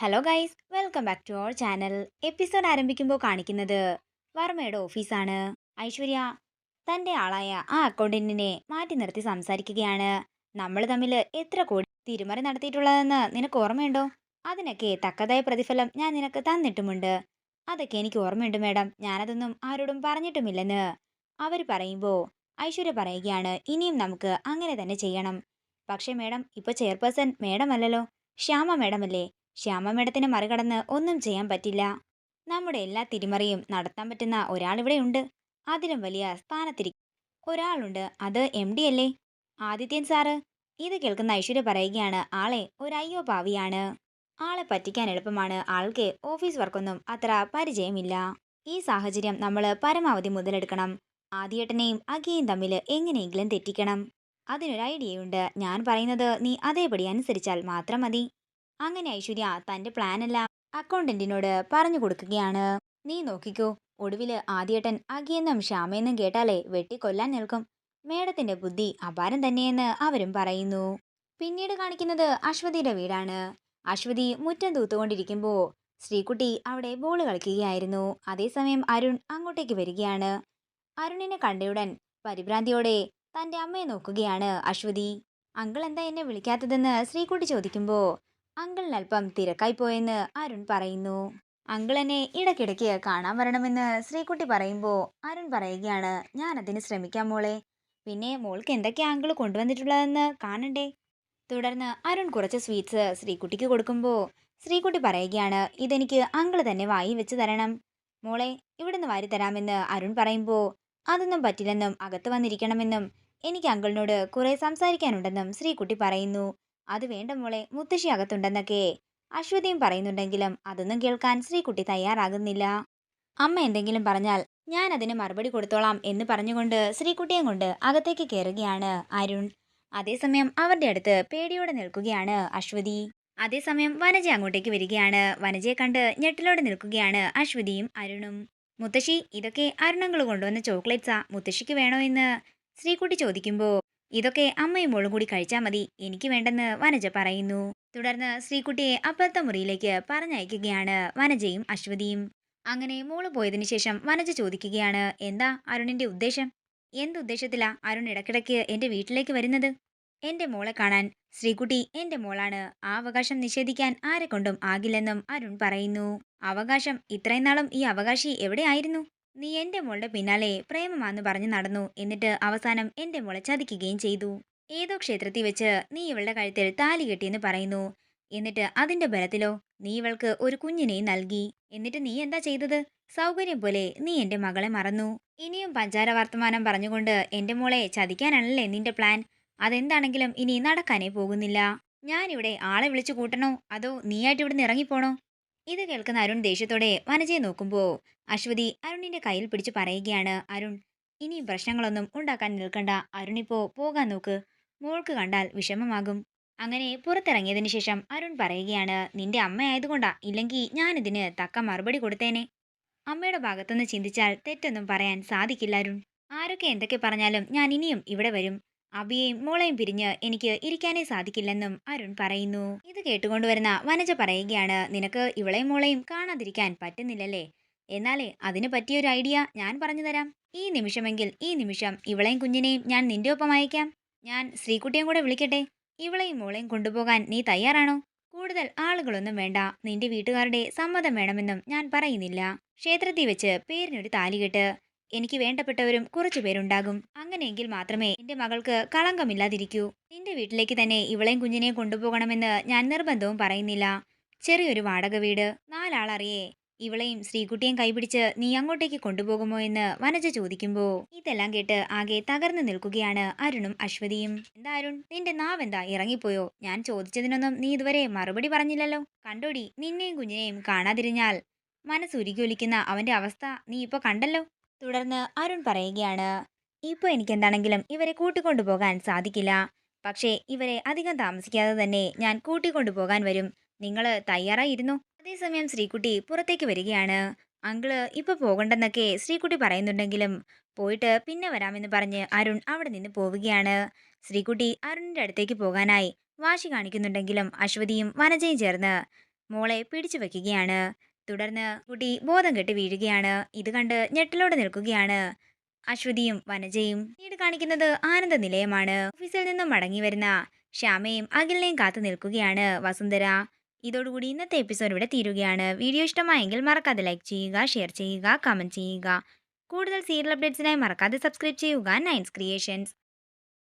Hello guys, welcome back to our channel. Episode ആരംഭിക്കുമ്പോൾ കാണിക്കുന്നത് വർമ്മയുടെ ഓഫീസാണ്. ഐശ്വര്യ തന്റെ ആളായ ആ അക്കൗണ്ടന്റിനെ മാറ്റി നിർത്തി സംസാരിക്കുകയാണ്. നമ്മൾ തമ്മിൽ എത്ര കോടി തിരിമറി നടത്തിയിട്ടുള്ളതെന്ന് നിനക്ക് ഓർമ്മയുണ്ടോ? അതിനൊക്കെ തക്കതായ പ്രതിഫലം ഞാൻ നിനക്ക് തന്നിട്ടുമുണ്ട്. അതൊക്കെ എനിക്ക് ഓർമ്മയുണ്ട് മേഡം, ഞാനതൊന്നും ആരോടും പറഞ്ഞിട്ടുമില്ലെന്ന് അവർ പറയുമ്പോൾ ഐശ്വര്യ പറയുകയാണ്, ഇനിയും നമുക്ക് അങ്ങനെ തന്നെ ചെയ്യണം. പക്ഷേ മേഡം, ഇപ്പൊ ചെയർപേഴ്സൺ മേഡം അല്ലല്ലോ, ശ്യാമ മേഡം അല്ലേ? ശ്യാമ മേഡത്തിനെ മറികടന്ന് ഒന്നും ചെയ്യാൻ പറ്റില്ല. നമ്മുടെ എല്ലാ തിരിമറിയും നടത്താൻ പറ്റുന്ന ഒരാളിവിടെ ഉണ്ട്. അതിലും വലിയ സ്ഥാനത്തിരിക്കും ഒരാളുണ്ട്, അത് MD അല്ലേ, ആദിത്യൻ സാറ്. ഇത് കേൾക്കുന്ന ഐശ്വര്യ പറയുകയാണ്, ആളെ ഒരു അയ്യോ പാവിയാണ്. ആളെ പറ്റിക്കാൻ എളുപ്പമാണ്, ആൾക്ക് ഓഫീസ് വർക്കൊന്നും അത്ര പരിചയമില്ല. ഈ സാഹചര്യം നമ്മൾ പരമാവധി മുതലെടുക്കണം. ആദിയേട്ടനെയും അഖിയും തമ്മിൽ എങ്ങനെയെങ്കിലും തെറ്റിക്കണം. അതിനൊരു ഐഡിയയുണ്ട്, ഞാൻ പറയുന്നത് നീ അതേപടി അനുസരിച്ചാൽ മാത്രം മതി. അങ്ങനെ ഐശ്വര്യ തന്റെ പ്ലാനെല്ലാം അക്കൗണ്ടന്റിനോട് പറഞ്ഞു കൊടുക്കുകയാണ്. നീ നോക്കിക്കോ, ഒടുവില് ആദ്യേട്ടൻ അഖിയെന്നും ശ്യാമയെന്നും കേട്ടാലേ വെട്ടിക്കൊല്ലാൻ നിൽക്കും. മേഡത്തിന്റെ ബുദ്ധി അപാരം തന്നെയെന്ന് അവരും പറയുന്നു. പിന്നീട് കാണിക്കുന്നത് അശ്വതിയുടെ വീടാണ്. അശ്വതി മുറ്റം തൂത്തുകൊണ്ടിരിക്കുമ്പോ ശ്രീകുട്ടി അവിടെ ബോൾ കളിക്കുകയായിരുന്നു. അതേസമയം അരുൺ അങ്ങോട്ടേക്ക് വരികയാണ്. അരുണിനെ കണ്ടയുടൻ പരിഭ്രാന്തിയോടെ തന്റെ അമ്മയെ നോക്കുകയാണ് അശ്വതി. അങ്കിൾ എന്താ എന്നെ വിളിക്കാത്തതെന്ന് ശ്രീകുട്ടി ചോദിക്കുമ്പോ അങ്കിളിന് അല്പം തിരക്കായി പോയെന്ന് അരുൺ പറയുന്നു. അങ്കിൾ എന്നെ ഇടയ്ക്കിടയ്ക്ക് കാണാൻ വരണമെന്ന് ശ്രീകുട്ടി പറയുമ്പോൾ അരുൺ പറയുകയാണ്, ഞാൻ അതിന് ശ്രമിക്കാം മോളെ. പിന്നെ മോൾക്ക് എന്തൊക്കെയാ അങ്കിൾ കൊണ്ടുവന്നിട്ടുള്ളതെന്ന് കാണണ്ടേ? തുടർന്ന് അരുൺ കുറച്ച് സ്വീറ്റ്സ് ശ്രീകുട്ടിക്ക് കൊടുക്കുമ്പോൾ ശ്രീകുട്ടി പറയുകയാണ്, ഇതെനിക്ക് അങ്കിൾ തന്നെ വായി വെച്ച് തരണം. മോളെ, ഇവിടുന്ന് വാരി തരാമെന്ന് അരുൺ പറയുമ്പോൾ അതൊന്നും പറ്റില്ലെന്നും അകത്ത് വന്നിരിക്കണമെന്നും എനിക്ക് അങ്കിളിനോട് കുറെ സംസാരിക്കാനുണ്ടെന്നും ശ്രീകുട്ടി പറയുന്നു. അത് വേണ്ട മോളെ, മുത്തശ്ശി അകത്തുണ്ടെന്നൊക്കെ അശ്വതിയും പറയുന്നുണ്ടെങ്കിലും അതൊന്നും കേൾക്കാൻ ശ്രീകുട്ടി തയ്യാറാകുന്നില്ല. അമ്മ എന്തെങ്കിലും പറഞ്ഞാൽ ഞാൻ അതിന് മറുപടി കൊടുത്തോളാം എന്ന് പറഞ്ഞുകൊണ്ട് ശ്രീകുട്ടിയെ കൊണ്ട് അകത്തേക്ക് കയറുകയാണ് അരുൺ. അതേസമയം അവരുടെ അടുത്ത് പേടിയോടെ നിൽക്കുകയാണ് അശ്വതി. അതേസമയം വനജ അങ്ങോട്ടേക്ക് വരികയാണ്. വനജയെ കണ്ട് ഞെട്ടലോടെ നിൽക്കുകയാണ് അശ്വതിയും അരുണും. മുത്തശ്ശി, ഇതൊക്കെ അരുണങ്ങൾ കൊണ്ടുവന്ന ചോക്ലേറ്റ്സാ, മുത്തശ്ശിക്ക് വേണോ എന്ന് ശ്രീകുട്ടി ചോദിക്കുമ്പോൾ ഇതൊക്കെ അമ്മയും മോളും കൂടി കഴിച്ചാൽ മതി, എനിക്ക് വേണ്ടെന്ന് വനജ പറയുന്നു. തുടർന്ന് ശ്രീകുട്ടിയെ അപ്പുറത്തെ മുറിയിലേക്ക് പറഞ്ഞയക്കുകയാണ് വനജയും അശ്വതിയും. അങ്ങനെ മോള് പോയതിനു ശേഷം വനജ ചോദിക്കുകയാണ്, എന്താ അരുണിന്റെ ഉദ്ദേശം? എന്തുദ്ദേശത്തിലാ അരുൺ ഇടയ്ക്കിടയ്ക്ക് എന്റെ വീട്ടിലേക്ക് വരുന്നത്? എന്റെ മോളെ കാണാൻ. ശ്രീകുട്ടി എന്റെ മോളാണ്, ആ അവകാശം നിഷേധിക്കാൻ ആരെ കൊണ്ടും ആകില്ലെന്നും അരുൺ പറയുന്നു. അവകാശം? ഇത്രയും നാളും ഈ അവകാശി എവിടെയായിരുന്നു? നീ എന്റെ മോളുടെ പിന്നാലെ പ്രേമമാന്ന് പറഞ്ഞു നടന്നു, എന്നിട്ട് അവസാനം എന്റെ മോളെ ചതിക്കുകയും ചെയ്തു. ഏതോ ക്ഷേത്രത്തിൽ വെച്ച് നീ ഇവളുടെ കഴുത്തിൽ താലി കെട്ടിയെന്ന് പറയുന്നു. എന്നിട്ട് അതിന്റെ ബലത്തിലോ നീ ഇവൾക്ക് ഒരു കുഞ്ഞിനെയും നൽകി. എന്നിട്ട് നീ എന്താ ചെയ്തത്? സൗകര്യം പോലെ നീ എന്റെ മകളെ മറന്നു. ഇനിയും പഞ്ചാര വർത്തമാനം പറഞ്ഞുകൊണ്ട് എന്റെ മോളെ ചതിക്കാനാണല്ലേ നിന്റെ പ്ലാൻ? അതെന്താണെങ്കിലും ഇനി നടക്കാനേ പോകുന്നില്ല. ഞാനിവിടെ ആളെ വിളിച്ചു കൂട്ടണോ അതോ നീയായിട്ട് ഇവിടുന്ന് ഇറങ്ങിപ്പോണോ? ഇത് കേൾക്കുന്ന അരുൺ ദേഷ്യത്തോടെ വനജയെ നോക്കുമ്പോ അശ്വതി അരുണിന്റെ കയ്യിൽ പിടിച്ചു പറയുകയാണ്, അരുൺ, ഇനിയും പ്രശ്നങ്ങളൊന്നും ഉണ്ടാക്കാൻ നിൽക്കണ്ട. അരുണിപ്പോ പോകാൻ നോക്ക്, മോൾക്ക് കണ്ടാൽ വിഷമമാകും. അങ്ങനെ പുറത്തിറങ്ങിയതിനു ശേഷം അരുൺ പറയുകയാണ്, നിന്റെ അമ്മയായതുകൊണ്ടാ, ഇല്ലെങ്കിൽ ഞാനിതിന് തക്ക മറുപടി കൊടുത്തേനെ. അമ്മയുടെ ഭാഗത്തുനിന്ന് ചിന്തിച്ചാൽ തെറ്റൊന്നും പറയാൻ സാധിക്കില്ല അരുൺ. ആരൊക്കെ എന്തൊക്കെ പറഞ്ഞാലും ഞാൻ ഇനിയും ഇവിടെ വരും. അബിയെയും മോളെയും പിരിഞ്ഞ് എനിക്ക് ഇരിക്കാനേ സാധിക്കില്ലെന്നും അരുൺ പറയുന്നു. ഇത് കേട്ടുകൊണ്ടുവരുന്ന വനജ പറയുകയാണ്, നിനക്ക് ഇവളെയും മോളെയും കാണാതിരിക്കാൻ പറ്റുന്നില്ലല്ലേ? എന്നാലേ അതിന് പറ്റിയൊരു ഐഡിയ ഞാൻ പറഞ്ഞു തരാം. ഈ നിമിഷമെങ്കിൽ ഈ നിമിഷം ഇവളെയും കുഞ്ഞിനെയും ഞാൻ നിന്റെ ഒപ്പം അയക്കാം. ഞാൻ ശ്രീകുട്ടിയും കൂടെ വിളിക്കട്ടെ? ഇവളെയും മോളെയും കൊണ്ടുപോകാൻ നീ തയ്യാറാണോ? കൂടുതൽ ആളുകളൊന്നും വേണ്ട, നിന്റെ വീട്ടുകാരുടെ സമ്മതം വേണമെന്നും ഞാൻ പറയുന്നില്ല. ക്ഷേത്രത്തിൽ വെച്ച് പേരിനൊരു താലികെട്ട്. എനിക്ക് വേണ്ടപ്പെട്ടവരും കുറച്ചു പേരുണ്ടാകും. അങ്ങനെയെങ്കിൽ മാത്രമേ എന്റെ മകൾക്ക് കളങ്കമില്ലാതിരിക്കൂ. നിന്റെ വീട്ടിലേക്ക് തന്നെ ഇവളെയും കുഞ്ഞിനെയും കൊണ്ടുപോകണമെന്ന് ഞാൻ നിർബന്ധവും പറയുന്നില്ല. ചെറിയൊരു വാടക വീട്, 4 ആളറിയേ. ഇവളെയും ശ്രീകുട്ടിയും കൈപിടിച്ച് നീ അങ്ങോട്ടേക്ക് കൊണ്ടുപോകുമോ എന്ന് വനജ ചോദിക്കുമ്പോ ഇതെല്ലാം കേട്ട് ആകെ തകർന്നു നിൽക്കുകയാണ് അരുണും അശ്വതിയും. എന്താ അരുൺ, നിന്റെ നാവെന്താ ഇറങ്ങിപ്പോയോ? ഞാൻ ചോദിച്ചതിനൊന്നും നീ ഇതുവരെ മറുപടി പറഞ്ഞില്ലല്ലോ. കണ്ടോടി, നിന്നെയും കുഞ്ഞിനെയും കാണാതിരിഞ്ഞാൽ മനസ്സുരുകിയൊലിക്കുന്ന അവന്റെ അവസ്ഥ നീ ഇപ്പൊ കണ്ടല്ലോ. തുടർന്ന് അരുൺ പറയുകയാണ്, ഇപ്പൊ എനിക്കെന്താണെങ്കിലും ഇവരെ കൂട്ടിക്കൊണ്ടുപോകാൻ സാധിക്കില്ല. പക്ഷേ ഇവരെ അധികം താമസിക്കാതെ തന്നെ ഞാൻ കൂട്ടിക്കൊണ്ടുപോകാൻ വരും. നിങ്ങള് തയ്യാറായിരുന്നു? അതേസമയം ശ്രീകുട്ടി പുറത്തേക്ക് വരികയാണ്. അങ്കിള് ഇപ്പൊ പോകണ്ടെന്നൊക്കെ ശ്രീകുട്ടി പറയുന്നുണ്ടെങ്കിലും പോയിട്ട് പിന്നെ വരാമെന്ന് പറഞ്ഞ് അരുൺ അവിടെ നിന്ന് പോവുകയാണ്. ശ്രീകുട്ടി അരുണിന്റെ അടുത്തേക്ക് പോകാനായി വാശി കാണിക്കുന്നുണ്ടെങ്കിലും അശ്വതിയും വനജയും ചേർന്ന് മോളെ പിടിച്ചു വെക്കുകയാണ്. തുടർന്ന് കുട്ടി ബോധം കെട്ട് വീഴുകയാണ്. ഇത് കണ്ട് ഞെട്ടലോടെ നിൽക്കുകയാണ് അശ്വതിയും വനജയും. പിന്നീട് കാണിക്കുന്നത് ആനന്ദ നിലയമാണ്. ഓഫീസിൽ നിന്നും മടങ്ങി വരുന്ന ശ്യാമയും അഖിലിനെയും കാത്തു നിൽക്കുകയാണ് വസുന്ധര. ഇതോടുകൂടി ഇന്നത്തെ എപ്പിസോഡ് ഇവിടെ തീരുകയാണ്. വീഡിയോ ഇഷ്ടമായെങ്കിൽ മറക്കാതെ ലൈക്ക് ചെയ്യുക, ഷെയർ ചെയ്യുക, കമന്റ് ചെയ്യുക. കൂടുതൽ സീരിയൽ അപ്ഡേറ്റ്സിനായി മറക്കാതെ സബ്സ്ക്രൈബ് ചെയ്യുക നയൻസ് ക്രിയേഷൻസ്.